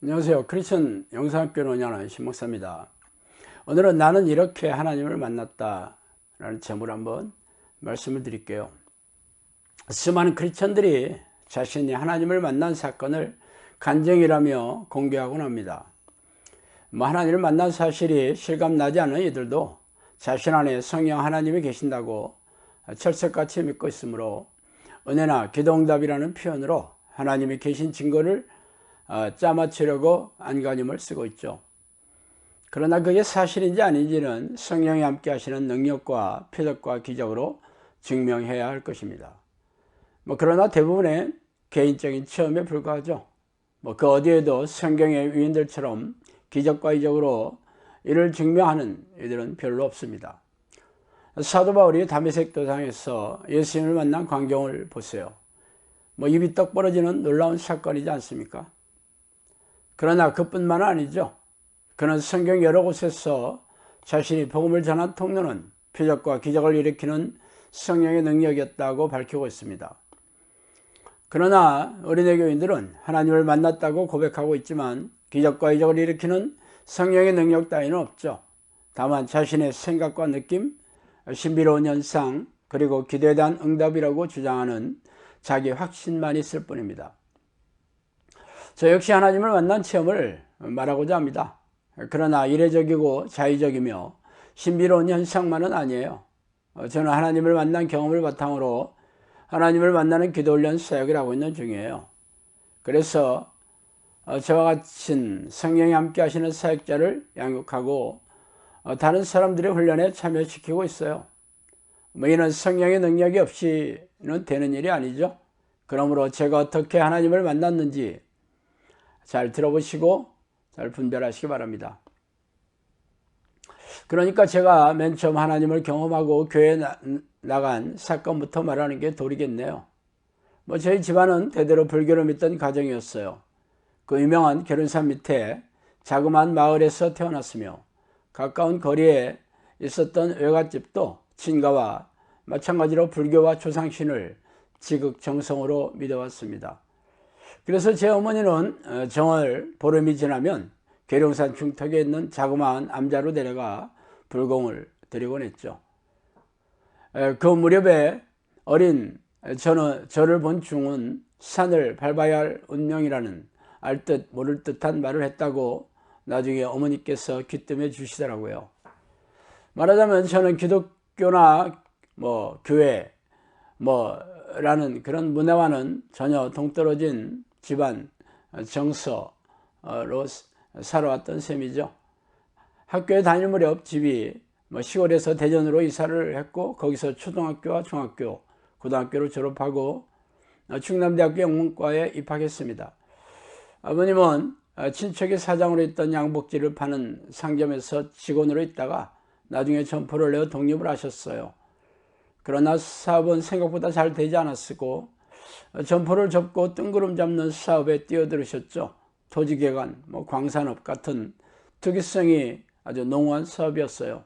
안녕하세요. 크리스천 영상학교 논의하는 신목사입니다. 오늘은 나는 이렇게 하나님을 만났다 라는 제목으로 한번 말씀을 드릴게요. 수많은 크리스천들이 자신이 하나님을 만난 사건을 간증이라며 공개하곤 합니다. 하나님을 만난 사실이 실감나지 않는 이들도 자신 안에 성령 하나님이 계신다고 철석같이 믿고 있으므로 은혜나 기도응답이라는 표현으로 하나님이 계신 증거를 짜맞추려고 안간힘을 쓰고 있죠. 그러나 그게 사실인지 아닌지는 성령이 함께 하시는 능력과 표적과 기적으로 증명해야 할 것입니다. 그러나 대부분의 개인적인 체험에 불과하죠. 그 어디에도 성경의 위인들처럼 기적과 이적으로 이를 증명하는 이들은 별로 없습니다. 사도 바울이 다메섹 도상에서 예수님을 만난 광경을 보세요. 입이 떡 벌어지는 놀라운 사건이지 않습니까? 그러나 그뿐만 아니죠. 그는 성경 여러 곳에서 자신이 복음을 전한 통로는 표적과 기적을 일으키는 성령의 능력이었다고 밝히고 있습니다. 그러나 어린애 교인들은 하나님을 만났다고 고백하고 있지만 기적과 이적을 일으키는 성령의 능력 따위는 없죠. 다만 자신의 생각과 느낌, 신비로운 현상, 그리고 기도에 대한 응답이라고 주장하는 자기 확신만 있을 뿐입니다. 저 역시 하나님을 만난 체험을 말하고자 합니다. 그러나 이례적이고 자의적이며 신비로운 현상만은 아니에요. 저는 하나님을 만난 경험을 바탕으로 하나님을 만나는 기도훈련 사역을 하고 있는 중이에요. 그래서 저와 같은 성령이 함께 하시는 사역자를 양육하고 다른 사람들의 훈련에 참여시키고 있어요. 이는 성령의 능력이 없이는 되는 일이 아니죠. 그러므로 제가 어떻게 하나님을 만났는지 잘 들어보시고 잘 분별하시기 바랍니다. 그러니까 제가 맨 처음 하나님을 경험하고 교회에 나간 사건부터 말하는 게 도리겠네요. 저희 집안은 대대로 불교를 믿던 가정이었어요. 그 유명한 계륜산 밑에 자그마한 마을에서 태어났으며 가까운 거리에 있었던 외갓집도 친가와 마찬가지로 불교와 조상신을 지극정성으로 믿어왔습니다. 그래서 제 어머니는 정월 보름이 지나면 계룡산 중턱에 있는 자그마한 암자로 내려가 불공을 드리곤 했죠. 그 무렵에 어린 저를 본 중은 산을 밟아야 할 운명이라는 알 듯 모를 듯한 말을 했다고 나중에 어머니께서 귀뜸해 주시더라고요. 말하자면 저는 기독교나 교회 라는 그런 문화와는 전혀 동떨어진 집안 정서로 살아왔던 셈이죠. 학교에 다닐 무렵 집이 시골에서 대전으로 이사를 했고 거기서 초등학교와 중학교, 고등학교를 졸업하고 충남대학교 영문과에 입학했습니다. 아버님은 친척의 사장으로 있던 양복지를 파는 상점에서 직원으로 있다가 나중에 점포를 내어 독립을 하셨어요. 그러나 사업은 생각보다 잘 되지 않았고 점포를 접고 뜬구름 잡는 사업에 뛰어들으셨죠. 토지개간, 광산업 같은 특이성이 아주 농후한 사업이었어요.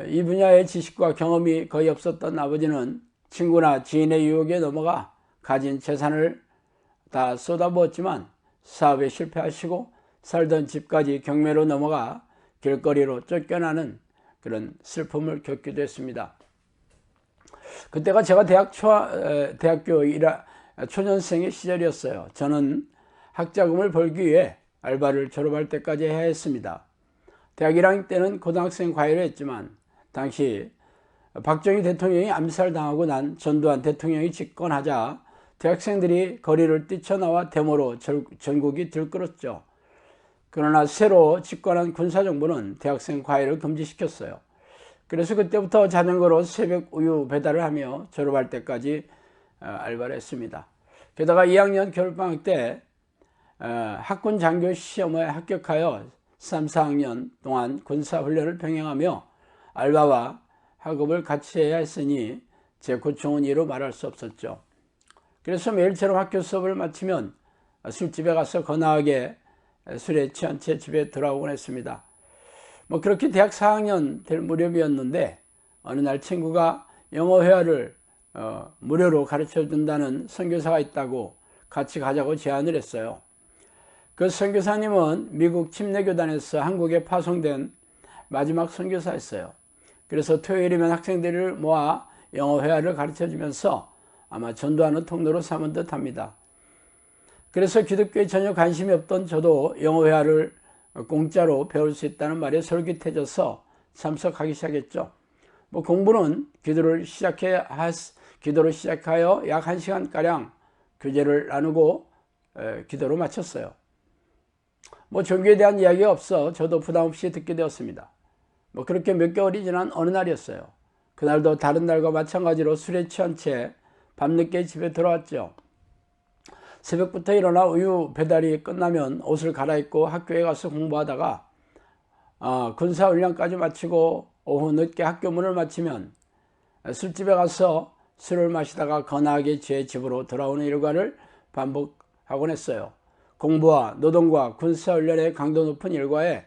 이 분야의 지식과 경험이 거의 없었던 아버지는 친구나 지인의 유혹에 넘어가 가진 재산을 다 쏟아부었지만 사업에 실패하시고 살던 집까지 경매로 넘어가 길거리로 쫓겨나는 그런 슬픔을 겪기도 했습니다. 그때가 제가 대학교 초년생의 시절이었어요. 저는 학자금을 벌기 위해 알바를 졸업할 때까지 해야 했습니다. 대학 1학년 때는 고등학생 과외를 했지만 당시 박정희 대통령이 암살당하고 난 전두환 대통령이 집권하자 대학생들이 거리를 뛰쳐나와 데모로 전국이 들끓었죠. 그러나 새로 집권한 군사정부는 대학생 과외를 금지시켰어요. 그래서 그때부터 자전거로 새벽 우유 배달을 하며 졸업할 때까지 알바를 했습니다. 게다가 2학년 겨울방학 때 학군 장교 시험에 합격하여 3, 4학년 동안 군사훈련을 병행하며 알바와 학업을 같이 해야 했으니 제 고충은 이루 말할 수 없었죠. 그래서 매일처럼 학교 수업을 마치면 술집에 가서 거나하게 술에 취한 채 집에 돌아오곤 했습니다. 그렇게 대학 4학년 될 무렵이었는데 어느 날 친구가 영어 회화를 무료로 가르쳐 준다는 선교사가 있다고 같이 가자고 제안을 했어요. 그 선교사님은 미국 침례교단에서 한국에 파송된 마지막 선교사였어요. 그래서 토요일이면 학생들을 모아 영어 회화를 가르쳐 주면서 아마 전도하는 통로로 삼은 듯 합니다. 그래서 기독교에 전혀 관심이 없던 저도 영어 회화를 공짜로 배울 수 있다는 말에 솔깃해져서 참석하기 시작했죠. 공부는 기도를 시작하여 약 1시간가량 교제를 나누고 기도로 마쳤어요. 종교에 대한 이야기가 없어 저도 부담 없이 듣게 되었습니다. 그렇게 몇 개월이 지난 어느 날이었어요. 그날도 다른 날과 마찬가지로 술에 취한 채 밤늦게 집에 들어왔죠. 새벽부터 일어나 우유 배달이 끝나면 옷을 갈아입고 학교에 가서 공부하다가 군사훈련까지 마치고 오후 늦게 학교 문을 마치면 술집에 가서 술을 마시다가 거나하게 제 집으로 돌아오는 일과를 반복하곤 했어요. 공부와 노동과 군사훈련의 강도 높은 일과에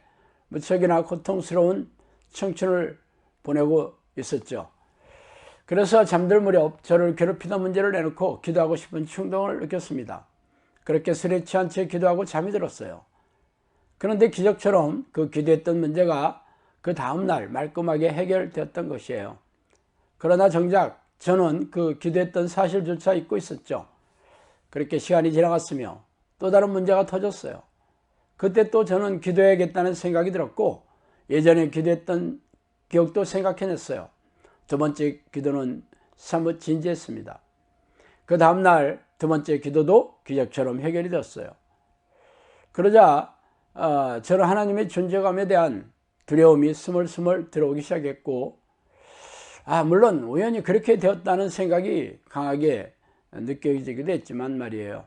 무척이나 고통스러운 청춘을 보내고 있었죠. 그래서 잠들 무렵 저를 괴롭히던 문제를 내놓고 기도하고 싶은 충동을 느꼈습니다. 그렇게 술에 취한 채 기도하고 잠이 들었어요. 그런데 기적처럼 그 기도했던 문제가 그 다음날 말끔하게 해결되었던 것이에요. 그러나 정작 저는 그 기도했던 사실조차 잊고 있었죠. 그렇게 시간이 지나갔으며 또 다른 문제가 터졌어요. 그때 또 저는 기도해야겠다는 생각이 들었고 예전에 기도했던 기억도 생각해냈어요. 두 번째 기도는 사뭇 진지했습니다. 그 다음날 두 번째 기도도 기적처럼 해결이 되었어요. 그러자 저는 하나님의 존재감에 대한 두려움이 스물스물 들어오기 시작했고 물론 우연히 그렇게 되었다는 생각이 강하게 느껴지기도 했지만 말이에요.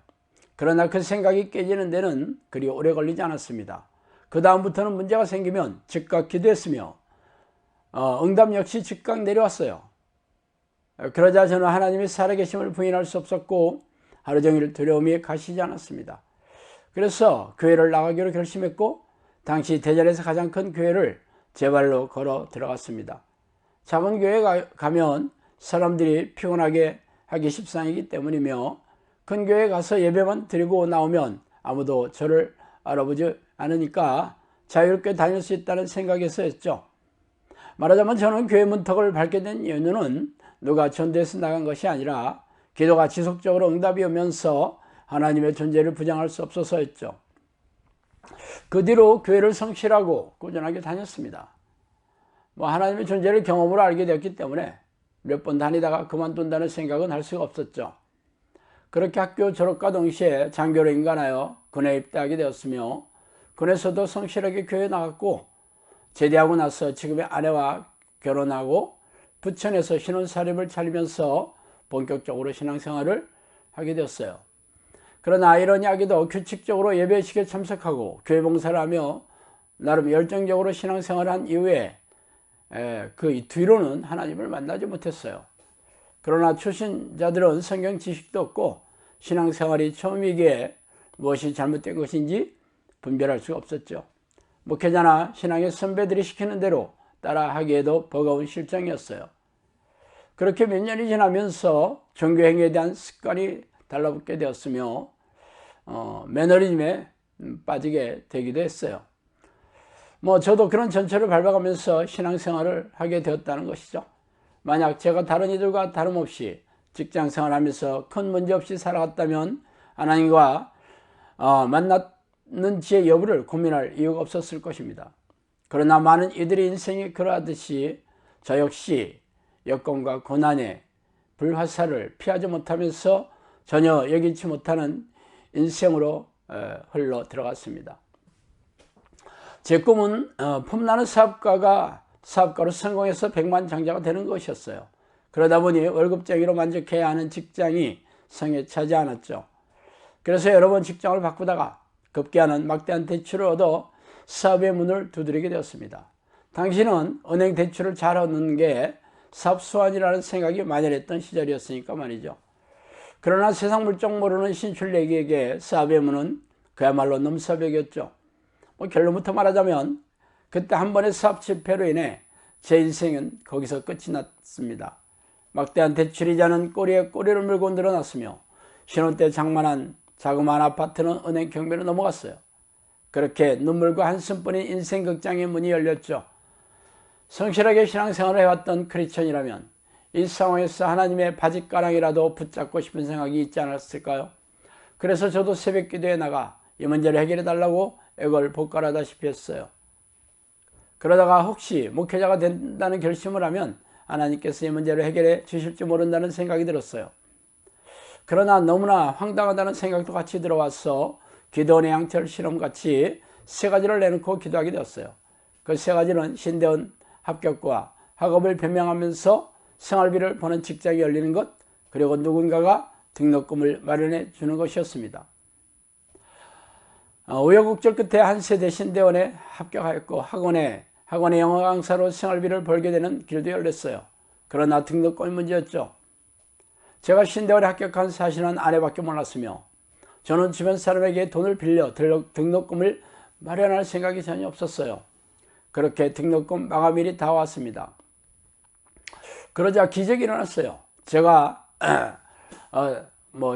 그러나 그 생각이 깨지는 데는 그리 오래 걸리지 않았습니다. 그 다음부터는 문제가 생기면 즉각 기도했으며 응답 역시 즉각 내려왔어요. 그러자 저는 하나님의 살아계심을 부인할 수 없었고 하루 종일 두려움이 가시지 않았습니다. 그래서 교회를 나가기로 결심했고 당시 대전에서 가장 큰 교회를 제 발로 걸어 들어갔습니다. 작은 교회에 가면 사람들이 피곤하게 하기 십상이기 때문이며 큰 교회에 가서 예배만 드리고 나오면 아무도 저를 알아보지 않으니까 자유롭게 다닐 수 있다는 생각에서였죠. 말하자면 저는 교회 문턱을 밟게 된 이유는 누가 전도해서 나간 것이 아니라 기도가 지속적으로 응답이 오면서 하나님의 존재를 부정할 수 없어서였죠. 그 뒤로 교회를 성실하고 꾸준하게 다녔습니다. 하나님의 존재를 경험으로 알게 되었기 때문에 몇 번 다니다가 그만둔다는 생각은 할 수가 없었죠. 그렇게 학교 졸업과 동시에 장교로 인간하여 군에 입대하게 되었으며 군에서도 성실하게 교회에 나갔고 제대하고 나서 지금의 아내와 결혼하고 부천에서 신혼살림을 차리면서 본격적으로 신앙생활을 하게 되었어요. 그러나 아이러니하게도 규칙적으로 예배식에 참석하고 교회 봉사를 하며 나름 열정적으로 신앙생활을 한 이후에 그 뒤로는 하나님을 만나지 못했어요. 그러나 초신자들은 성경 지식도 없고 신앙생활이 처음이기에 무엇이 잘못된 것인지 분별할 수가 없었죠. 목회자나 신앙의 선배들이 시키는 대로 따라하기에도 버거운 실정이었어요. 그렇게 몇 년이 지나면서 종교행위에 대한 습관이 달라붙게 되었으며 매너리즘에 빠지게 되기도 했어요. 저도 그런 전철을 밟아가면서 신앙생활을 하게 되었다는 것이죠. 만약 제가 다른 이들과 다름없이 직장생활하면서 큰 문제 없이 살아갔다면 하나님과 만나는 지의 여부를 고민할 이유가 없었을 것입니다. 그러나 많은 이들의 인생이 그러하듯이 저 역시 여건과 고난의 불화살을 피하지 못하면서 전혀 여기지 못하는 인생으로 흘러 들어갔습니다. 제 꿈은 폼나는 사업가로 성공해서 백만장자가 되는 것이었어요. 그러다 보니 월급쟁이로 만족해야 하는 직장이 성에 차지 않았죠. 그래서 여러 번 직장을 바꾸다가 급기야는 막대한 대출을 얻어 사업의 문을 두드리게 되었습니다. 당시는 은행 대출을 잘 얻는 게 사업 수완이라는 생각이 만연했던 시절이었으니까 말이죠. 그러나 세상 물정 모르는 신출내기에게 사업의 문은 그야말로 넘사벽이었죠. 결론부터 말하자면 그때 한 번의 사업 실패로 인해 제 인생은 거기서 끝이 났습니다. 막대한 대출이자는 꼬리에 꼬리를 물고 늘어났으며 신혼 때 장만한 자그마한 아파트는 은행 경매로 넘어갔어요. 그렇게 눈물과 한숨뿐인 인생 극장의 문이 열렸죠. 성실하게 신앙생활을 해왔던 크리스천이라면 이 상황에서 하나님의 바짓가랑이라도 붙잡고 싶은 생각이 있지 않았을까요? 그래서 저도 새벽 기도에 나가 이 문제를 해결해 달라고 애걸 복갈하다시피 했어요. 그러다가 혹시 목회자가 된다는 결심을 하면 하나님께서 이 문제를 해결해 주실지 모른다는 생각이 들었어요. 그러나 너무나 황당하다는 생각도 같이 들어와서 기도원의 양철 실험같이 세 가지를 내놓고 기도하게 되었어요. 그 세 가지는 신대원 합격과 학업을 변명하면서 생활비를 버는 직장이 열리는 것, 그리고 누군가가 등록금을 마련해 주는 것이었습니다. 우여곡절 끝에 한 세대 신대원에 합격하였고 학원의 영어 강사로 생활비를 벌게 되는 길도 열렸어요. 그러나 등록금이 문제였죠. 제가 신대원에 합격한 사실은 아내밖에 몰랐으며 저는 주변 사람에게 돈을 빌려 등록금을 마련할 생각이 전혀 없었어요. 그렇게 등록금 마감일이 다가왔습니다. 그러자 기적이 일어났어요. 제가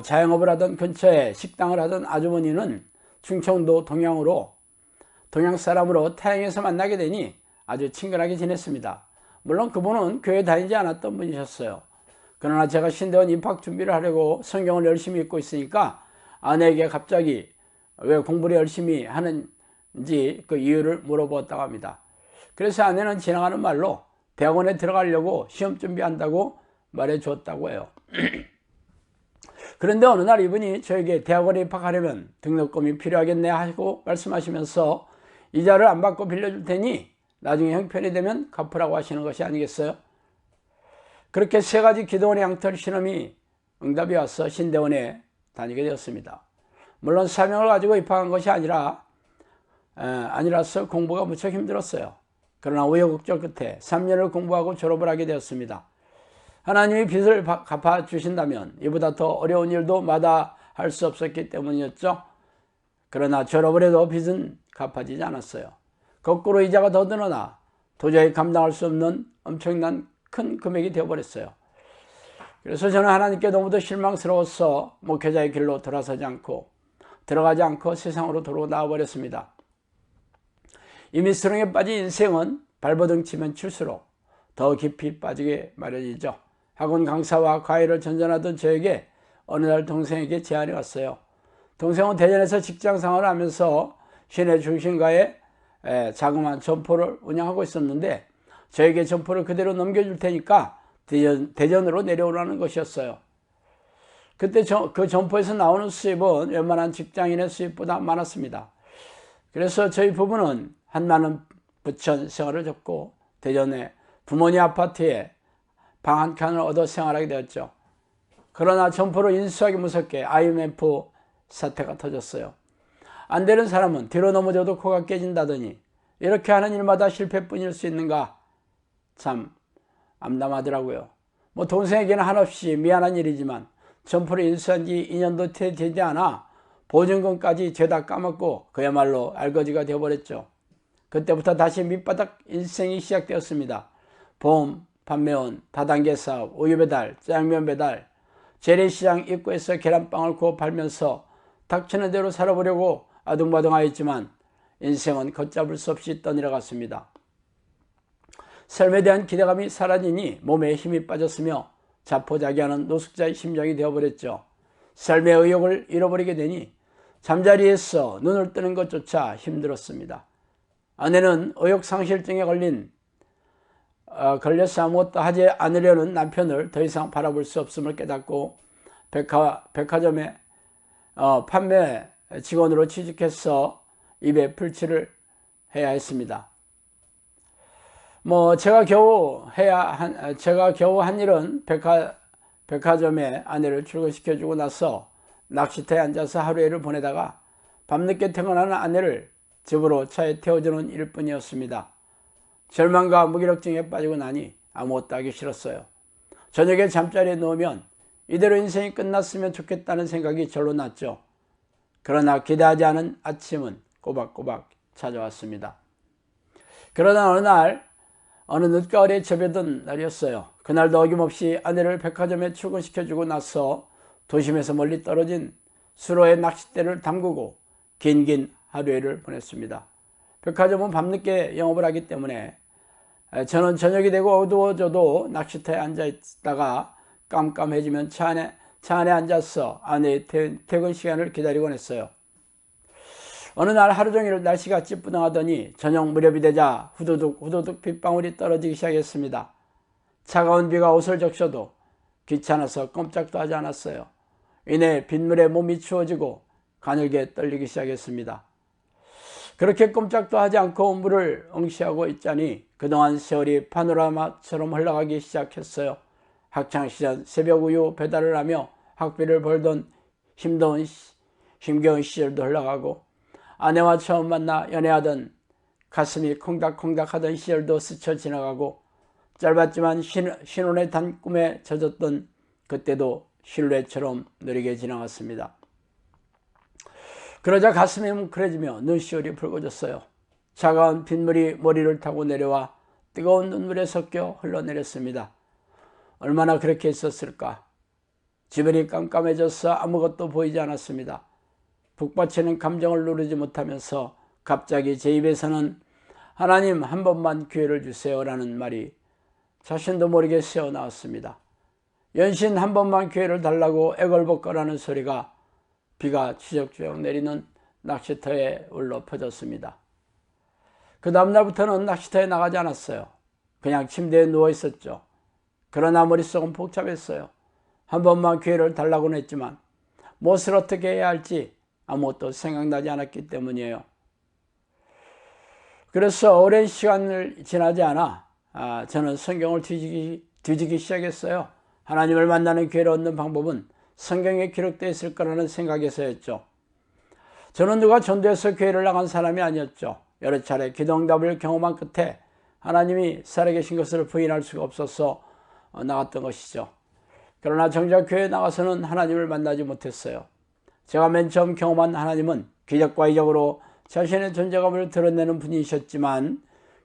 자영업을 하던 근처에 식당을 하던 아주머니는 충청도 동양 사람으로 타영에서 만나게 되니 아주 친근하게 지냈습니다. 물론 그분은 교회 다니지 않았던 분이셨어요. 그러나 제가 신대원 입학 준비를 하려고 성경을 열심히 읽고 있으니까 아내에게 갑자기 왜 공부를 열심히 하는지 그 이유를 물어보았다고 합니다. 그래서 아내는 지나가는 말로 대학원에 들어가려고 시험 준비한다고 말해 주었다고 해요. 그런데 어느 날 이분이 저에게 대학원에 입학하려면 등록금이 필요하겠네 하고 말씀하시면서 이자를 안 받고 빌려줄 테니 나중에 형편이 되면 갚으라고 하시는 것이 아니겠어요? 그렇게 세 가지 기도원의 양털 실험이 응답이 와서 신대원에 다니게 되었습니다. 물론 사명을 가지고 입학한 것이 아니라서 공부가 무척 힘들었어요. 그러나 우여곡절 끝에 3년을 공부하고 졸업을 하게 되었습니다. 하나님이 빚을 갚아주신다면 이보다 더 어려운 일도 마다할 수 없었기 때문이었죠. 그러나 졸업을 해도 빚은 갚아지지 않았어요. 거꾸로 이자가 더 늘어나 도저히 감당할 수 없는 엄청난 큰 금액이 되어버렸어요. 그래서 저는 하나님께 너무도 실망스러워서 목회자의 길로 들어가지 않고 세상으로 도로 나와버렸습니다. 이 미스렁에 빠진 인생은 발버둥 치면 칠수록 더 깊이 빠지게 마련이죠. 학원 강사와 과외를 전전하던 저에게 어느 날 동생에게 제안이 왔어요. 동생은 대전에서 직장 생활을 하면서 시내 중심가에 자그마한 점포를 운영하고 있었는데 저에게 점포를 그대로 넘겨줄 테니까 대전으로 내려오라는 것이었어요. 그때 그 점포에서 나오는 수입은 웬만한 직장인의 수입보다 많았습니다. 그래서 저희 부부는 한나는 부천 생활을 접고 대전에 부모님 아파트에 방 한 칸을 얻어 생활하게 되었죠. 그러나 점포를 인수하기 무섭게 IMF 사태가 터졌어요. 안 되는 사람은 뒤로 넘어져도 코가 깨진다더니 이렇게 하는 일마다 실패뿐일 수 있는가? 참 암담하더라고요. 뭐 동생에게는 한없이 미안한 일이지만 점포를 인수한 지 2년도 되지 않아 보증금까지 죄다 까먹고 그야말로 알거지가 되어버렸죠. 그때부터 다시 밑바닥 인생이 시작되었습니다. 보험, 판매원, 다단계 사업, 우유 배달, 짜장면 배달, 재래시장 입구에서 계란빵을 구워 팔면서 닥치는 대로 살아보려고 아둥바둥하였지만 인생은 걷잡을 수 없이 떠내려갔습니다. 삶에 대한 기대감이 사라지니 몸에 힘이 빠졌으며 자포자기하는 노숙자의 심정이 되어버렸죠. 삶의 의욕을 잃어버리게 되니 잠자리에서 눈을 뜨는 것조차 힘들었습니다. 아내는 의욕상실증에 걸려서 아무것도 하지 않으려는 남편을 더 이상 바라볼 수 없음을 깨닫고 백화점에 판매 직원으로 취직해서 입에 풀칠을 해야 했습니다. 뭐 제가 겨우 한 일은 백화점에 아내를 출근시켜주고 나서 낚시터에 앉아서 하루를 보내다가 밤늦게 퇴근하는 아내를 집으로 차에 태워주는 일뿐이었습니다. 절망과 무기력증에 빠지고 나니 아무것도 하기 싫었어요. 저녁에 잠자리에 누우면 이대로 인생이 끝났으면 좋겠다는 생각이 절로 났죠. 그러나 기대하지 않은 아침은 꼬박꼬박 찾아왔습니다. 그러다 어느 늦가을에 접어든 날이었어요. 그날도 어김없이 아내를 백화점에 출근시켜주고 나서 도심에서 멀리 떨어진 수로에 낚싯대를 담그고 긴 하루를 보냈습니다. 백화점은 밤늦게 영업을 하기 때문에 저는 저녁이 되고 어두워져도 낚시터에 앉아있다가 깜깜해지면 차 안에 앉아서 아내의 퇴근 시간을 기다리곤 했어요. 어느 날 하루 종일 날씨가 찌뿌둥하더니 저녁 무렵이 되자 후두둑 빗방울이 떨어지기 시작했습니다. 차가운 비가 옷을 적셔도 귀찮아서 꼼짝도 하지 않았어요. 이내 빗물에 몸이 추워지고 가늘게 떨리기 시작했습니다. 그렇게 꼼짝도 하지 않고 물을 응시하고 있자니 그동안 세월이 파노라마처럼 흘러가기 시작했어요. 학창시절 새벽 우유 배달을 하며 학비를 벌던 힘겨운 시절도 흘러가고 아내와 처음 만나 연애하던 가슴이 콩닥콩닥하던 시절도 스쳐 지나가고 짧았지만 신혼의 단 꿈에 젖었던 그때도 실루엣처럼 느리게 지나갔습니다. 그러자 가슴이 뭉클해지며 눈시울이 붉어졌어요. 차가운 빗물이 머리를 타고 내려와 뜨거운 눈물에 섞여 흘러내렸습니다. 얼마나 그렇게 있었을까? 주변이 깜깜해져서 아무것도 보이지 않았습니다. 북받치는 감정을 누르지 못하면서 갑자기 제 입에서는 하나님 한 번만 기회를 주세요라는 말이 자신도 모르게 새어나왔습니다. 연신 한 번만 기회를 달라고 애걸복걸하는 소리가 비가 추적추적 내리는 낚시터에 울려 퍼졌습니다. 그 다음날부터는 낚시터에 나가지 않았어요. 그냥 침대에 누워 있었죠. 그러나 머릿속은 복잡했어요. 한 번만 기회를 달라고는 했지만 무엇을 어떻게 해야 할지 아무것도 생각나지 않았기 때문이에요. 그래서 오랜 시간을 지나지 않아 저는 성경을 뒤지기 시작했어요. 하나님을 만나는 기회를 얻는 방법은 성경에 기록되어 있을 거라는 생각에서였죠. 저는 누가 전도해서 교회를 나간 사람이 아니었죠. 여러 차례 기도응답을 경험한 끝에 하나님이 살아계신 것을 부인할 수가 없어서 나갔던 것이죠. 그러나 정작 교회에 나가서는 하나님을 만나지 못했어요. 제가 맨 처음 경험한 하나님은 기적과 이적으로 자신의 존재감을 드러내는 분이셨지만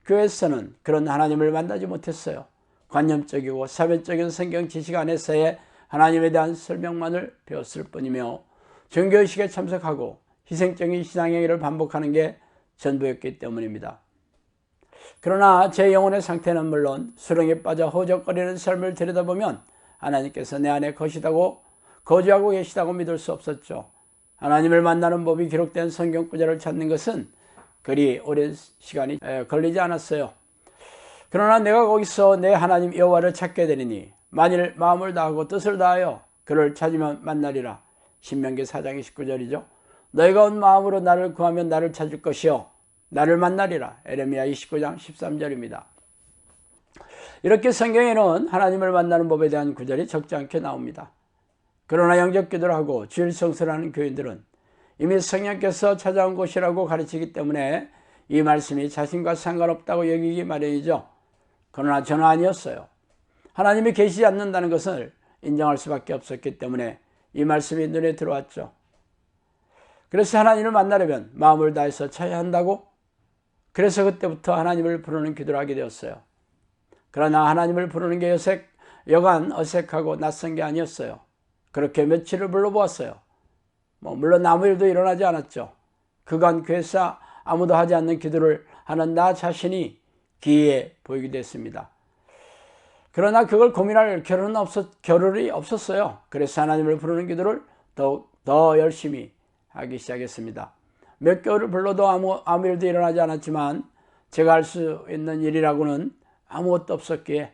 교회에서는 그런 하나님을 만나지 못했어요. 관념적이고 사변적인 성경 지식 안에서의 하나님에 대한 설명만을 배웠을 뿐이며 종교의식에 참석하고 희생적인 신앙행위를 반복하는 게 전부였기 때문입니다. 그러나 제 영혼의 상태는 물론 수렁에 빠져 허우적거리는 삶을 들여다보면 하나님께서 내 안에 거주하고 계시다고 믿을 수 없었죠. 하나님을 만나는 법이 기록된 성경 구절을 찾는 것은 그리 오랜 시간이 걸리지 않았어요. 그러나 내가 거기서 내 하나님 여호와를 찾게 되리니 만일 마음을 다하고 뜻을 다하여 그를 찾으면 만나리라. 신명기 4장 29절이죠. 너희가 온 마음으로 나를 구하면 나를 찾을 것이요 나를 만나리라. 에레미야 29장 13절입니다. 이렇게 성경에는 하나님을 만나는 법에 대한 구절이 적지 않게 나옵니다. 그러나 영접기도를 하고 주일 성수를 하는 교인들은 이미 성령께서 찾아온 곳이라고 가르치기 때문에 이 말씀이 자신과 상관없다고 여기기 마련이죠. 그러나 저는 아니었어요. 하나님이 계시지 않는다는 것을 인정할 수밖에 없었기 때문에 이 말씀이 눈에 들어왔죠. 그래서 하나님을 만나려면 마음을 다해서 쳐야 한다고, 그래서 그때부터 하나님을 부르는 기도를 하게 되었어요. 그러나 하나님을 부르는 게 여간 어색하고 낯선 게 아니었어요. 그렇게 며칠을 불러보았어요. 물론 아무 일도 일어나지 않았죠. 그간 그에서 아무도 하지 않는 기도를 하는 나 자신이 기이해 보이기도 했습니다. 그러나 그걸 고민할 겨를이 없었어요. 그래서 하나님을 부르는 기도를 더 열심히 하기 시작했습니다. 몇 개월을 불러도 아무 일도 일어나지 않았지만 제가 할 수 있는 일이라고는 아무것도 없었기에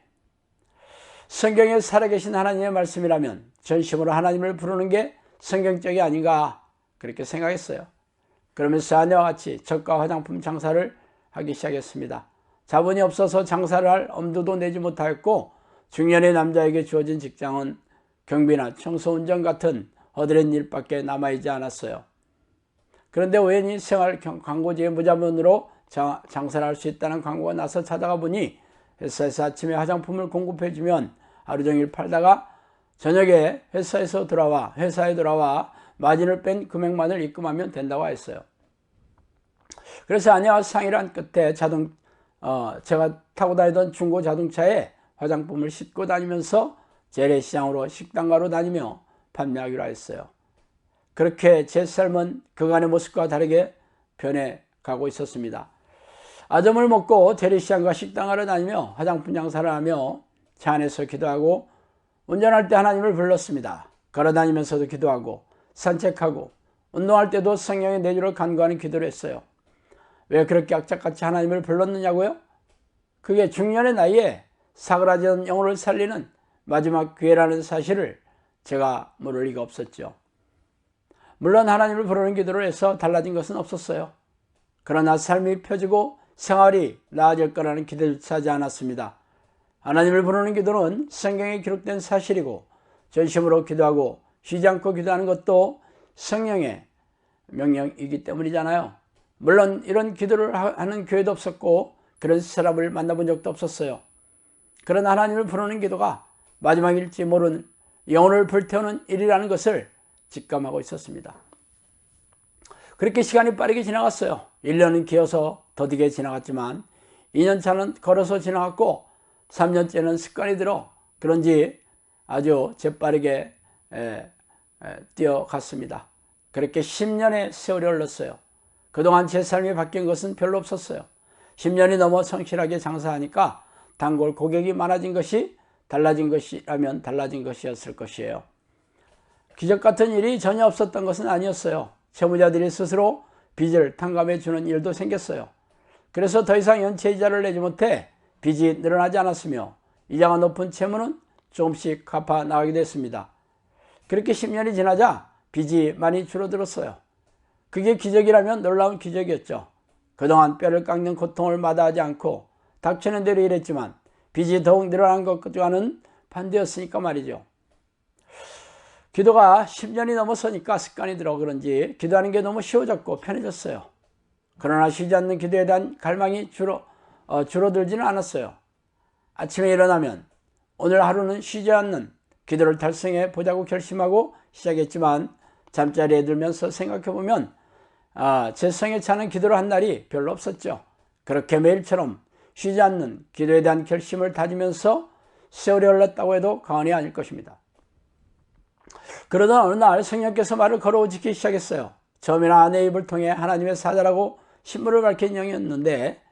성경에 살아계신 하나님의 말씀이라면 전심으로 하나님을 부르는 게 성경적이 아닌가 그렇게 생각했어요. 그러면서 아내와 같이 젖과 화장품 장사를 하기 시작했습니다. 자본이 없어서 장사를 할 엄두도 내지 못하였고 중년의 남자에게 주어진 직장은 경비나 청소 운전 같은 허드렛 일밖에 남아있지 않았어요. 그런데 우연히 생활 광고지의 무자본으로 장사를 할 수 있다는 광고가 나서 찾아가 보니 회사에서 아침에 화장품을 공급해주면 하루 종일 팔다가 저녁에 회사에 돌아와 마진을 뺀 금액만을 입금하면 된다고 했어요. 그래서 아내와 상의를 한 끝에 제가 타고 다니던 중고 자동차에 화장품을 싣고 다니면서 재래시장으로 식당가로 다니며 판매하기로 했어요. 그렇게 제 삶은 그간의 모습과 다르게 변해가고 있었습니다. 아점을 먹고 재래시장과 식당가로 다니며 화장품 장사를 하며 차 안에서 기도하고 운전할 때 하나님을 불렀습니다. 걸어다니면서도 기도하고 산책하고 운동할 때도 성령의 내주를 간구하는 기도를 했어요. 왜 그렇게 악착같이 하나님을 불렀느냐고요? 그게 중년의 나이에 사그라진 영혼을 살리는 마지막 기회라는 사실을 제가 모를 리가 없었죠. 물론 하나님을 부르는 기도를 해서 달라진 것은 없었어요. 그러나 삶이 펴지고 생활이 나아질 거라는 기대조차 하지 않았습니다. 하나님을 부르는 기도는 성경에 기록된 사실이고 전심으로 기도하고 쉬지 않고 기도하는 것도 성령의 명령이기 때문이잖아요. 물론 이런 기도를 하는 교회도 없었고 그런 사람을 만나본 적도 없었어요. 그런 하나님을 부르는 기도가 마지막일지 모르는 영혼을 불태우는 일이라는 것을 직감하고 있었습니다. 그렇게 시간이 빠르게 지나갔어요. 1년은 기어서 더디게 지나갔지만 2년차는 걸어서 지나갔고 3년째는 습관이 들어 그런지 아주 재빠르게 뛰어갔습니다. 그렇게 10년의 세월이 흘렀어요. 그동안 제 삶이 바뀐 것은 별로 없었어요. 10년이 넘어 성실하게 장사하니까 단골 고객이 많아진 것이 달라진 것이라면 달라진 것이었을 것이에요. 기적 같은 일이 전혀 없었던 것은 아니었어요. 채무자들이 스스로 빚을 탕감해 주는 일도 생겼어요. 그래서 더 이상 연체 이자를 내지 못해 빚이 늘어나지 않았으며 이자가 높은 채무는 조금씩 갚아 나가게 됐습니다. 그렇게 10년이 지나자 빚이 많이 줄어들었어요. 그게 기적이라면 놀라운 기적이었죠. 그동안 뼈를 깎는 고통을 마다하지 않고 닥치는 대로 일했지만 빚이 더욱 늘어난 것과는 반대였으니까 말이죠. 기도가 10년이 넘어서니까 습관이 들어 그런지 기도하는 게 너무 쉬워졌고 편해졌어요. 그러나 쉬지 않는 기도에 대한 갈망이 줄어들지는 않았어요. 아침에 일어나면 오늘 하루는 쉬지 않는 기도를 달성해 보자고 결심하고 시작했지만 잠자리에 들면서 생각해보면 제 성에 차는 기도를 한 날이 별로 없었죠. 그렇게 매일처럼 쉬지 않는 기도에 대한 결심을 다지면서 세월이 흘렀다고 해도 과언이 아닐 것입니다. 그러던 어느 날 성령께서 말을 걸어오시기 시작했어요. 처음에는 아내의 입을 통해 하나님의 사자라고 신분을 밝힌 영이었는데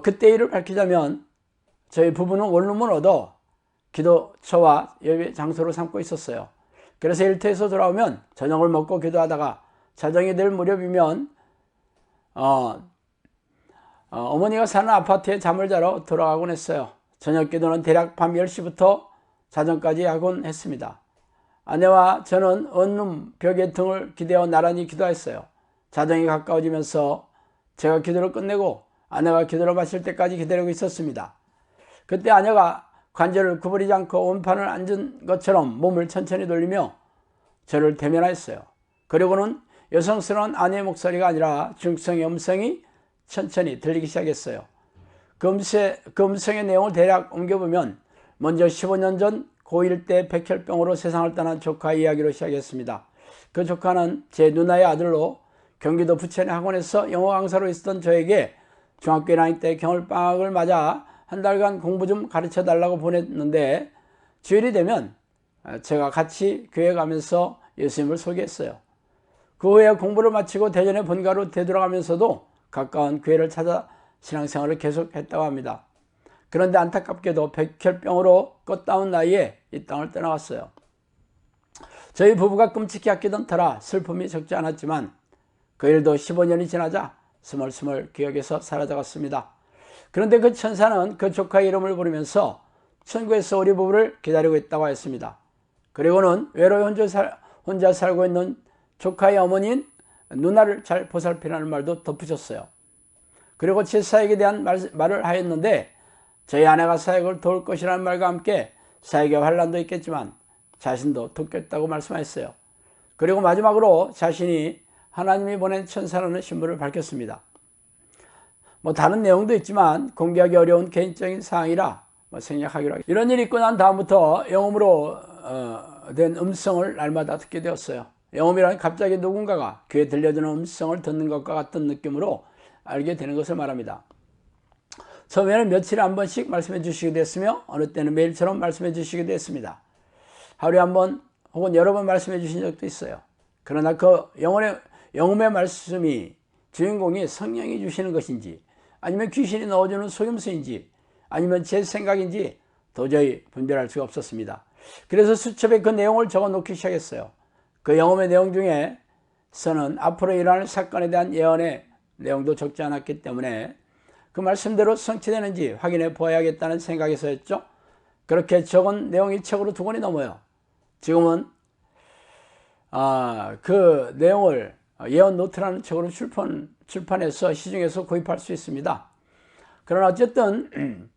그때 일을 밝히자면 저희 부부는 원룸을 얻어 기도처와 예배 장소로 삼고 있었어요. 그래서 일터에서 돌아오면 저녁을 먹고 기도하다가 자정이 될 무렵이면 어머니가 사는 아파트에 잠을 자러 돌아가곤 했어요. 저녁 기도는 대략 밤 10시부터 자정까지 하곤 했습니다. 아내와 저는 원룸 벽에 등을 기대어 나란히 기도했어요. 자정이 가까워지면서 제가 기도를 끝내고 아내가 기도를 마칠 때까지 기다리고 있었습니다. 그때 아내가 관절을 구부리지 않고 온판을 앉은 것처럼 몸을 천천히 돌리며 저를 대면하였어요. 그리고는 여성스러운 아내의 목소리가 아니라 중성의 음성이 천천히 들리기 시작했어요. 그 음성의 내용을 대략 옮겨보면 먼저 15년 전 고1 때 백혈병으로 세상을 떠난 조카 이야기로 시작했습니다. 그 조카는 제 누나의 아들로 경기도 부천의 학원에서 영어 강사로 있었던 저에게 중학교 1학년 때 겨울방학을 맞아 한 달간 공부 좀 가르쳐 달라고 보냈는데 주일이 되면 제가 같이 교회 가면서 예수님을 소개했어요. 그 후에 공부를 마치고 대전의 본가로 되돌아가면서도 가까운 교회를 찾아 신앙생활을 계속했다고 합니다. 그런데 안타깝게도 백혈병으로 껐다운 나이에 이 땅을 떠나갔어요. 저희 부부가 끔찍히 아끼던 터라 슬픔이 적지 않았지만 그 일도 15년이 지나자 스멀스멀 기억에서 사라져갔습니다. 그런데 그 천사는 그 조카의 이름을 부르면서 천국에서 우리 부부를 기다리고 있다고 했습니다. 그리고는 외로이 혼자 살고 있는 조카의 어머니인 누나를 잘 보살피라는 말도 덧붙였어요. 그리고 제 사역에 대한 말을 하였는데 저희 아내가 사역을 도울 것이라는 말과 함께 사역의 환란도 있겠지만 자신도 돕겠다고 말씀하셨어요. 그리고 마지막으로 자신이 하나님이 보낸 천사라는 신분을 밝혔습니다. 다른 내용도 있지만 공개하기 어려운 개인적인 사항이라 생략하기로 하겠습니다. 이런 일이 있고 난 다음부터 영음으로 된 음성을 날마다 듣게 되었어요. 영음이란 갑자기 누군가가 귀에 들려주는 음성을 듣는 것과 같은 느낌으로 알게 되는 것을 말합니다. 처음에는 며칠에 한 번씩 말씀해 주시기도 했으며 어느 때는 매일처럼 말씀해 주시기도 했습니다. 하루에 한 번 혹은 여러 번 말씀해 주신 적도 있어요. 그러나 그 영음의 말씀이 주인공이 성령이 주시는 것인지 아니면 귀신이 넣어주는 속임수인지 아니면 제 생각인지 도저히 분별할 수가 없었습니다. 그래서 수첩에 그 내용을 적어 놓기 시작했어요. 그 영음의 내용 중에서는 앞으로 일어날 사건에 대한 예언의 내용도 적지 않았기 때문에 그 말씀대로 성취되는지 확인해 보아야겠다는 생각에서였죠. 그렇게 적은 내용이 책으로 2권이 넘어요. 지금은 그 내용을 예언 노트라는 책으로 출판해서 시중에서 구입할 수 있습니다. 그러나 어쨌든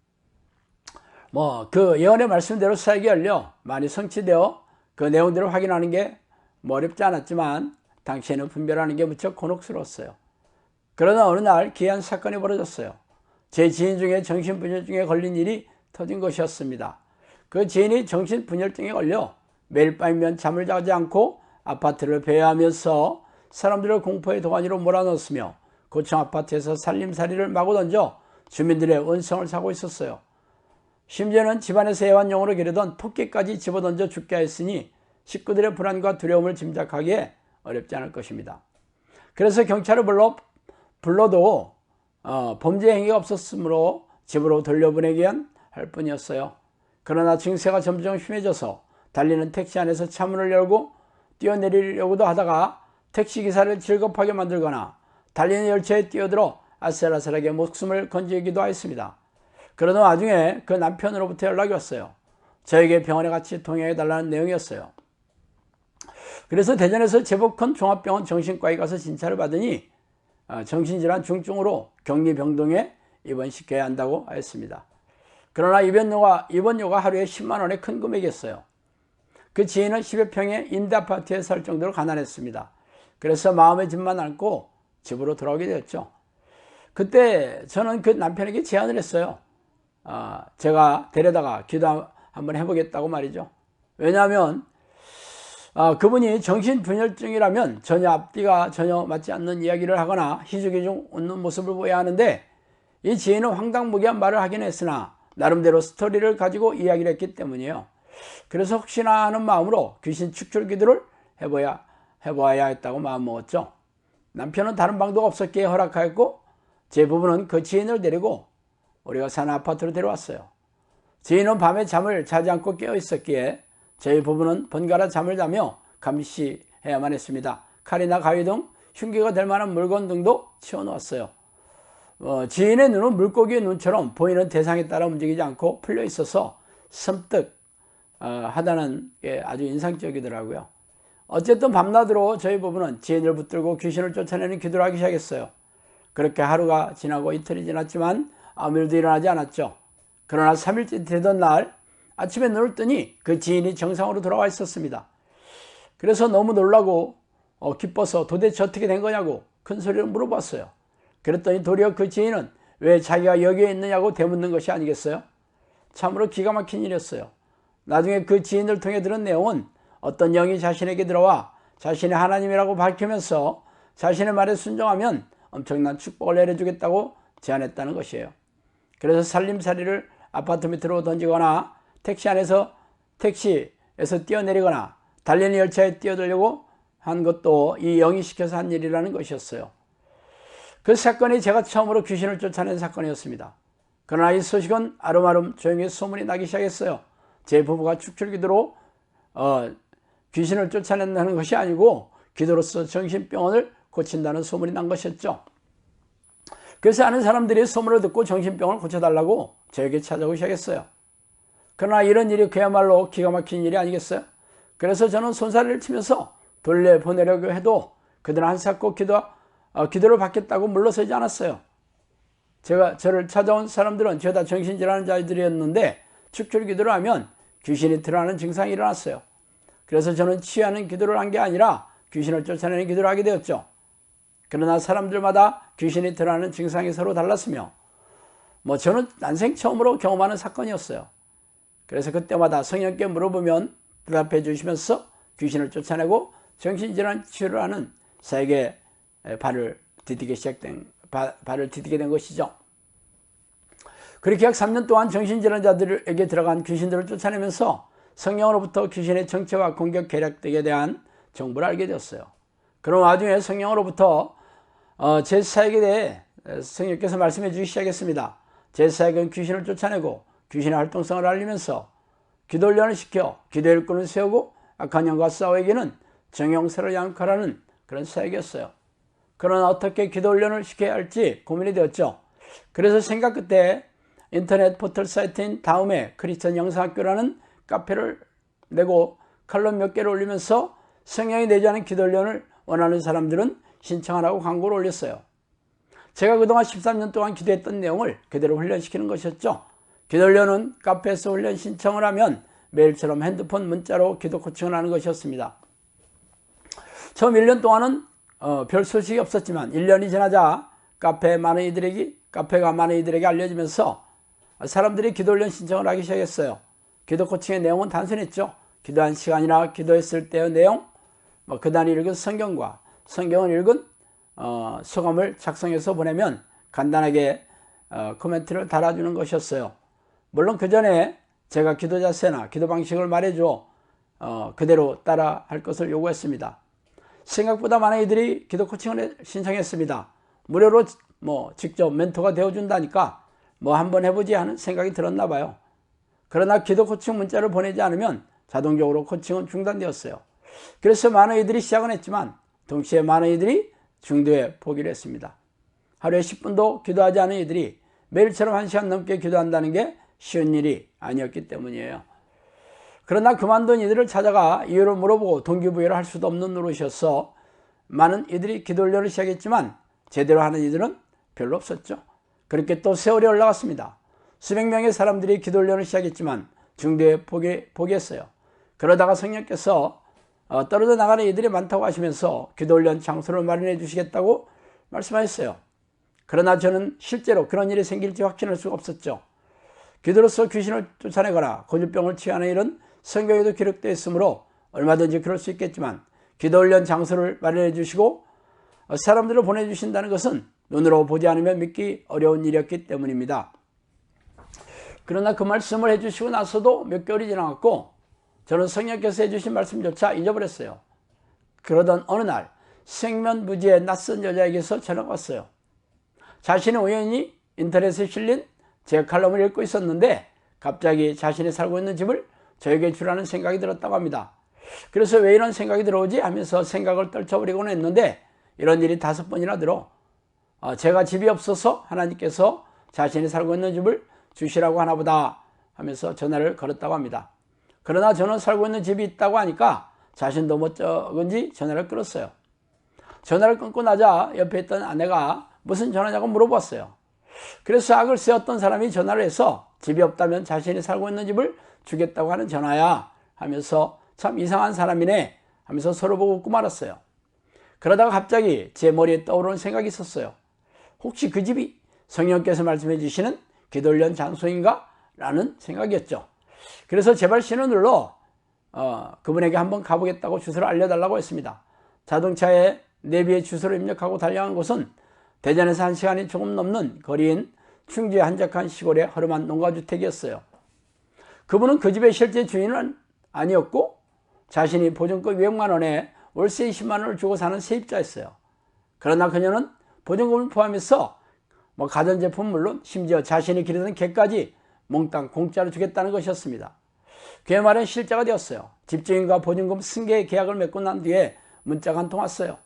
그 예언의 말씀대로 사역이 열려 많이 성취되어 그 내용들을 확인하는 게 어렵지 않았지만 당시에는 분별하는 게 무척 곤혹스러웠어요. 그러나 어느 날 기이한 사건이 벌어졌어요. 제 지인 중에 정신분열증에 걸린 일이 터진 것이었습니다. 그 지인이 정신분열증에 걸려 매일 밤이면 잠을 자지 않고 아파트를 배회하면서 사람들을 공포의 도가니로 몰아넣었으며 고층 아파트에서 살림살이를 마구 던져 주민들의 원성을 사고 있었어요. 심지어는 집안에서 애완용으로 기르던 토끼까지 집어던져 죽게 했으니 식구들의 불안과 두려움을 짐작하기에 어렵지 않을 것입니다. 그래서 경찰을 불러도 범죄 행위가 없었으므로 집으로 돌려보내기만 할 뿐이었어요. 그러나 증세가 점점 심해져서 달리는 택시 안에서 차문을 열고 뛰어내리려고도 하다가 택시기사를 질겁하게 만들거나 달리는 열차에 뛰어들어 아슬아슬하게 목숨을 건지기도 했습니다. 그러던 와중에 그 남편으로부터 연락이 왔어요. 저에게 병원에 같이 동행해달라는 내용이었어요. 그래서 대전에서 제법 큰 종합병원 정신과에 가서 진찰을 받으니 정신질환 중증으로 격리병동에 입원시켜야 한다고 하였습니다. 그러나 입원료가 하루에 10만 원의 큰 금액이었어요. 그 지인은 10여 평의 임대아파트에 살 정도로 가난했습니다. 그래서 마음의 짐만 안고 집으로 돌아오게 되었죠. 그때 저는 그 남편에게 제안을 했어요. 제가 데려다가 기도 한번 해보겠다고 말이죠. 왜냐하면 그분이 정신분열증이라면 전혀 앞뒤가 전혀 맞지 않는 이야기를 하거나 희죽희죽 웃는 모습을 보여야 하는데 이 지인은 황당무계한 말을 하긴 했으나 나름대로 스토리를 가지고 이야기를 했기 때문이에요. 그래서 혹시나 하는 마음으로 귀신 축출 기도를 해보아야 했다고 마음먹었죠. 남편은 다른 방도가 없었기에 허락하였고 제 부부는 그 지인을 데리고 우리가 사는 아파트로 데려왔어요. 지인은 밤에 잠을 자지 않고 깨어 있었기에 저희 부부는 번갈아 잠을 자며 감시해야만 했습니다. 칼이나 가위 등 흉기가 될 만한 물건 등도 치워놓았어요. 지인의 눈은 물고기의 눈처럼 보이는 대상에 따라 움직이지 않고 풀려 있어서 섬뜩 하다는 게 아주 인상적이더라고요. 어쨌든 밤낮으로 저희 부부는 지인을 붙들고 귀신을 쫓아내는 기도를 하기 시작했어요. 그렇게 하루가 지나고 이틀이 지났지만 아무 일도 일어나지 않았죠. 그러나 3일째 되던 날 아침에 눈을 뜨니 그 지인이 정상으로 돌아와 있었습니다. 그래서 너무 놀라고 기뻐서 도대체 어떻게 된 거냐고 큰 소리로 물어봤어요. 그랬더니 도리어 그 지인은 왜 자기가 여기에 있느냐고 되묻는 것이 아니겠어요? 참으로 기가 막힌 일이었어요. 나중에 그 지인을 통해 들은 내용은 어떤 영이 자신에게 들어와 자신의 하나님이라고 밝히면서 자신의 말에 순종하면 엄청난 축복을 내려주겠다고 제안했다는 것이에요. 그래서 살림살이를 아파트 밑으로 던지거나 택시에서 뛰어내리거나 달리는 열차에 뛰어들려고 한 것도 이 영이 시켜서 한 일이라는 것이었어요. 그 사건이 제가 처음으로 귀신을 쫓아낸 사건이었습니다. 그러나 이 소식은 아름아름 조용히 소문이 나기 시작했어요. 제 부부가 축출기도로 귀신을 쫓아낸다는 것이 아니고 기도로서 정신병원을 고친다는 소문이 난 것이었죠. 그래서 아는 사람들이 소문을 듣고 정신병을 고쳐달라고 저에게 찾아오기 시작했어요. 그러나 이런 일이 그야말로 기가 막힌 일이 아니겠어요? 그래서 저는 손사래를 치면서 돌려보내려고 해도 그들은 한사코 기도를 받겠다고 물러서지 않았어요. 저를 찾아온 사람들은 죄다 정신질환 자들이었는데 축출 기도를 하면 귀신이 드러나는 증상이 일어났어요. 그래서 저는 치유하는 기도를 한 게 아니라 귀신을 쫓아내는 기도를 하게 되었죠. 그러나 사람들마다 귀신이 드러나는 증상이 서로 달랐으며 저는 난생 처음으로 경험하는 사건이었어요. 그래서 그때마다 성령께 물어보면 대답해 주시면서 귀신을 쫓아내고 정신질환 치유를 하는 사역에 발을 디디게 된 것이죠. 그렇게 약 3년 동안 정신질환자들에게 들어간 귀신들을 쫓아내면서 성령으로부터 귀신의 정체와 공격 계략 등에 대한 정보를 알게 되었어요. 그런 와중에 성령으로부터 제 사역에 대해 성령께서 말씀해 주기 시작했습니다. 제 사역은 귀신을 쫓아내고 귀신의 활동성을 알리면서 기도 훈련을 시켜 기도의 일꾼을 세우고 악한 영과 싸워 이기는 정형세를 양육하라는 그런 사역이었어요. 그러나 어떻게 기도 훈련을 시켜야 할지 고민이 되었죠. 그래서 생각 끝에 인터넷 포털 사이트인 다음에 크리스천 영상학교라는 카페를 내고 칼럼 몇 개를 올리면서 성령이 내주하는 기도 훈련을 원하는 사람들은 신청하라고 광고를 올렸어요. 제가 그동안 13년 동안 기도했던 내용을 그대로 훈련시키는 것이었죠. 기도 훈련은 카페에서 훈련 신청을 하면 매일처럼 핸드폰 문자로 기도 코칭을 하는 것이었습니다. 처음 1년 동안은 별 소식이 없었지만 1년이 지나자 카페가 많은 이들에게 알려지면서 사람들이 기도 훈련 신청을 하기 시작했어요. 기도 코칭의 내용은 단순했죠. 기도한 시간이나 기도했을 때의 내용, 그날 읽은 성경과 성경을 읽은 소감을 작성해서 보내면 간단하게 코멘트를 달아주는 것이었어요. 물론 그 전에 제가 기도 자세나 기도 방식을 말해줘 그대로 따라 할 것을 요구했습니다. 생각보다 많은 이들이 기도 코칭을 신청했습니다. 무료로 직접 멘토가 되어준다니까 한번 해보지 하는 생각이 들었나 봐요. 그러나 기도 코칭 문자를 보내지 않으면 자동적으로 코칭은 중단되었어요. 그래서 많은 이들이 시작은 했지만 동시에 많은 이들이 중도에 포기를 했습니다. 하루에 10분도 기도하지 않은 이들이 매일처럼 1시간 넘게 기도한다는 게 쉬운 일이 아니었기 때문이에요. 그러나 그만둔 이들을 찾아가 이유를 물어보고 동기부여를 할 수도 없는 노릇이었어 많은 이들이 기도 훈련을 시작했지만 제대로 하는 이들은 별로 없었죠. 그렇게 또 세월이 올라갔습니다. 수백 명의 사람들이 기도 훈련을 시작했지만 중도에 포기했어요. 그러다가 성령께서 떨어져 나가는 이들이 많다고 하시면서 기도 훈련 장소를 마련해 주시겠다고 말씀하셨어요. 그러나 저는 실제로 그런 일이 생길지 확신할 수가 없었죠. 기도로서 귀신을 쫓아내거나 고질병을 치유하는 일은 성경에도 기록되어 있으므로 얼마든지 그럴 수 있겠지만 기도 훈련 장소를 마련해 주시고 사람들을 보내주신다는 것은 눈으로 보지 않으면 믿기 어려운 일이었기 때문입니다. 그러나 그 말씀을 해주시고 나서도 몇 개월이 지나갔고 저는 성령께서 해주신 말씀조차 잊어버렸어요. 그러던 어느 날 생면부지의 낯선 여자에게서 전화가 왔어요. 자신이 우연히 인터넷에 실린 제 칼럼을 읽고 있었는데 갑자기 자신이 살고 있는 집을 저에게 주라는 생각이 들었다고 합니다. 그래서 왜 이런 생각이 들어오지 하면서 생각을 떨쳐버리고는 했는데 이런 일이 5번이나 들어 제가 집이 없어서 하나님께서 자신이 살고 있는 집을 주시라고 하나보다 하면서 전화를 걸었다고 합니다. 그러나 저는 살고 있는 집이 있다고 하니까 자신도 멋쩍은지 전화를 끊었어요. 전화를 끊고 나자 옆에 있던 아내가 무슨 전화냐고 물어봤어요. 그래서 악을 쓰였던 사람이 전화를 해서 집이 없다면 자신이 살고 있는 집을 주겠다고 하는 전화야 하면서 참 이상한 사람이네 하면서 서로 보고 웃고 말았어요. 그러다가 갑자기 제 머리에 떠오르는 생각이 있었어요. 혹시 그 집이 성령께서 말씀해 주시는 기도련 장소인가? 라는 생각이었죠. 그래서 제발 신호들로 그분에게 한번 가보겠다고 주소를 알려달라고 했습니다. 자동차에 내비에 주소를 입력하고 달려간 곳은 대전에서 1시간이 조금 넘는 거리인 충주의 한적한 시골의 허름한 농가주택이었어요. 그분은 그 집의 실제 주인은 아니었고 자신이 보증금 200만 원에 월세 20만 원을 주고 사는 세입자였어요. 그러나 그녀는 보증금을 포함해서 가전제품 물론 심지어 자신이 기르던 개까지 몽땅 공짜로 주겠다는 것이었습니다. 그의 말은 실제가 되었어요. 집주인과 보증금 승계 계약을 맺고 난 뒤에 문자가 한 통 왔어요.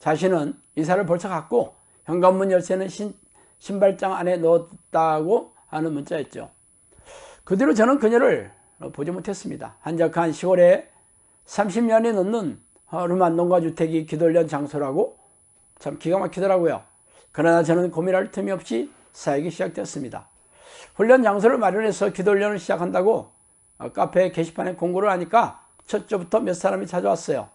자신은 이사를 벌써 갔고 현관문 열쇠는 신발장 안에 넣었다고 하는 문자였죠. 그 뒤로 저는 그녀를 보지 못했습니다. 한적한 시골에 30년이 넘는 허름한 농가주택이 기도련 장소라고 참 기가 막히더라고요. 그러나 저는 고민할 틈이 없이 사역이 시작되었습니다. 훈련 장소를 마련해서 기도련을 시작한다고 카페 게시판에 공고를 하니까 첫 주부터 몇 사람이 찾아왔어요.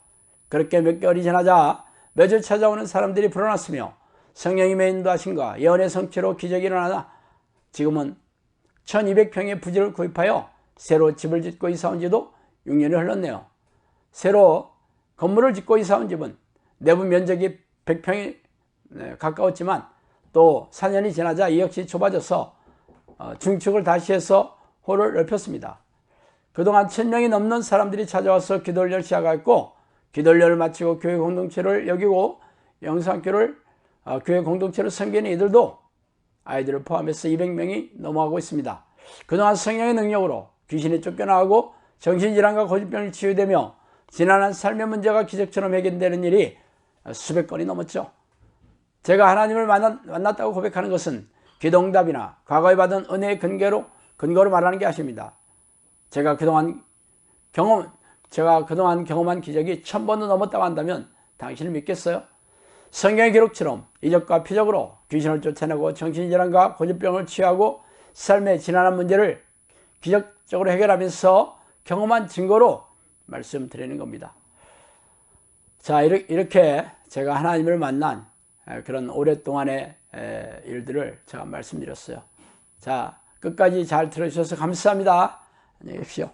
그렇게 몇 개월이 지나자 매주 찾아오는 사람들이 불어났으며 성령님의 인도하심과 예언의 성취로 기적이 일어나자 지금은 1200평의 부지를 구입하여 새로 집을 짓고 이사온 지도 6년이 흘렀네요. 새로 건물을 짓고 이사온 집은 내부 면적이 100평이 가까웠지만 또 4년이 지나자 이 역시 좁아져서 중축을 다시 해서 홀을 넓혔습니다. 그동안 1000명이 넘는 사람들이 찾아와서 기도를 시작했고 기도를 마치고 교회 공동체를 여기고 영상교를 교회 공동체로 섬기는 이들도 아이들을 포함해서 200명이 넘어가고 있습니다. 그동안 성령의 능력으로 귀신이 쫓겨나가고 정신질환과 고집병이 치유되며 지난한 삶의 문제가 기적처럼 해결되는 일이 수백 건이 넘었죠. 제가 하나님을 만났다고 고백하는 것은 기도응답이나 과거에 받은 은혜의 근거로 말하는 게 아닙니다. 제가 그동안 경험한 기적이 1000번도 넘었다고 한다면 당신을 믿겠어요? 성경의 기록처럼 이적과 표적으로 귀신을 쫓아내고 정신질환과 고집병을 치유하고 삶의 지난한 문제를 기적적으로 해결하면서 경험한 증거로 말씀드리는 겁니다. 자, 이렇게 제가 하나님을 만난 그런 오랫동안의 일들을 제가 말씀드렸어요. 자, 끝까지 잘 들어주셔서 감사합니다. 안녕히 계십시오.